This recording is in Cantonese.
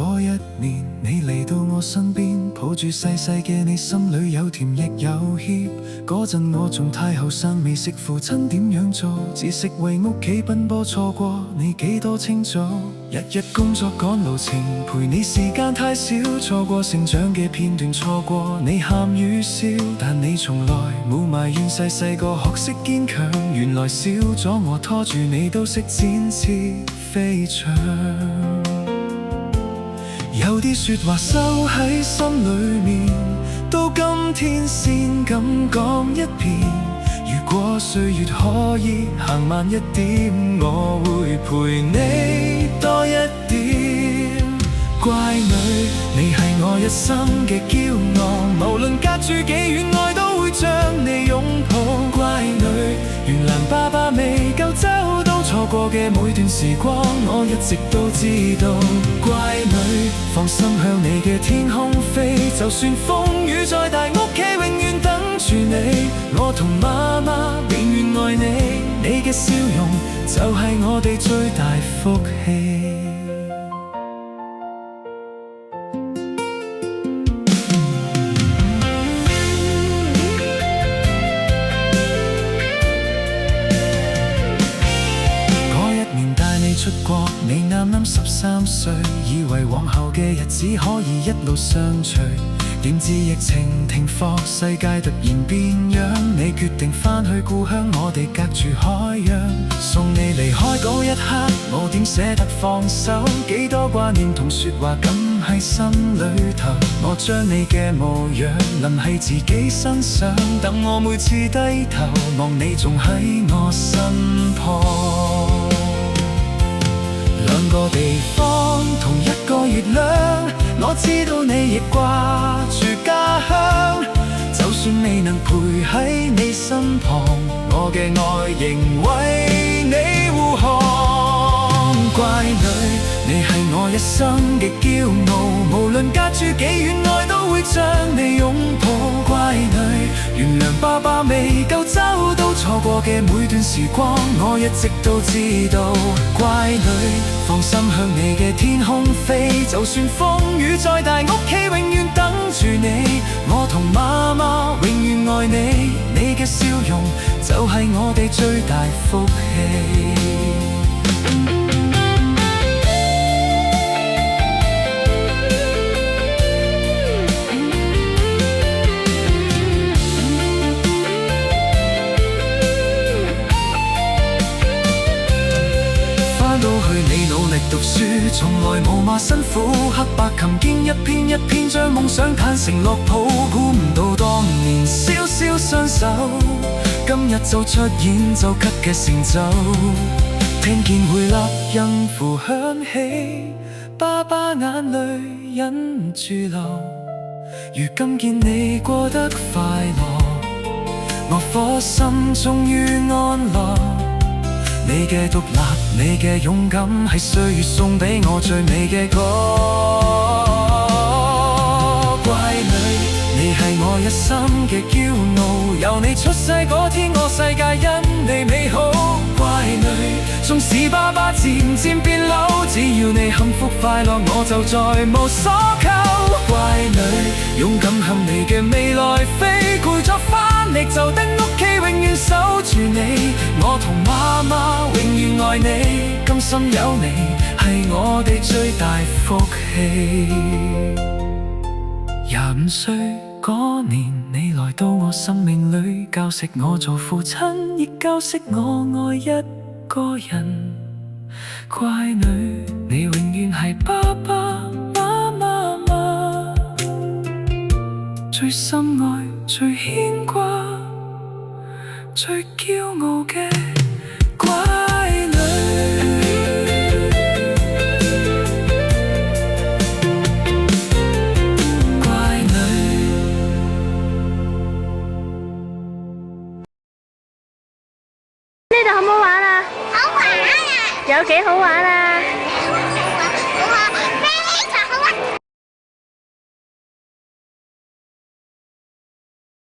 嗰一年，你嚟到我身邊，抱住細細嘅你，心裏有甜亦有怯。嗰陣我仲太後生，未識父親點樣做，只識為屋企奔波，錯過你幾多清早。日日工作趕路程，陪你時間太少，錯過成長嘅片段，錯過你喊與笑。但你從來冇埋怨，細細個學識堅強，原來少咗我拖住你都識展翅飛翔。有啲說話收喺心裏面，到今天先敢講一遍。如果歲月可以行慢一點，我會陪你多一點。乖女，你係我一生嘅驕傲，無論隔住幾遠，愛都會將你擁抱。乖女，原諒爸爸未夠周到，錯過嘅每段時光，我一直都知道。乖女，放心向你嘅天空飛，就算風雨再大，屋企永遠等住你。我同媽媽永遠愛你，你嘅笑容就係我哋最大福氣。出國，你啱啱13歲，以為往後嘅日子可以一路相隨。點知疫情停課，世界突然變樣，你決定返去故鄉，我哋隔住海洋。送你離開嗰一刻，我點捨得放手？幾多掛念同說話梗喺心裏頭。我將你嘅模樣臨喺自己身上，等我每次低頭望你仲喺我身旁。兩個地方，同一個月亮，我知道你亦掛住家鄉。就算未能陪喺你身旁，我嘅愛仍為你護航。乖女，你係我一生嘅驕傲，無論隔住幾遠，愛都會將你擁抱。乖女，原諒爸爸未夠周到，錯過嘅每段時光，我一直都知道。乖女，放心向你嘅天空飛，就算風雨再大，屋企永遠等住你。我同媽媽永遠愛你，你嘅笑容就係我哋最大福氣。都去你努力讀書，從來冇話辛苦。黑白琴鍵一篇一篇將夢想攤成樂譜，估唔到當年小小雙手，今日就出演奏級嘅成就。聽見回粒音符響起，爸爸眼淚忍唔住流。如今見你過得快樂，我顆心終於安樂。你嘅獨立，你嘅勇敢，係歲月送俾我最美嘅歌。乖女，你係我一生嘅驕傲，由你出世嗰天，我世界因你美好。乖女，縱使爸爸漸漸變老，只要你幸福快樂，我就再無所求。乖女，勇敢向你嘅未來飛，攰咗返嚟就等屋企永遠守住你。我同媽媽永遠愛你，甘心有你係我哋最大福氣。25歲嗰年，你來到我生命裏，教識我做父親，亦教識我愛一個人。乖女，你永遠係爸爸媽媽最深愛、最牽掛、最驕傲嘅乖女。乖女，呢度好唔好玩啊？好玩啊！有幾好玩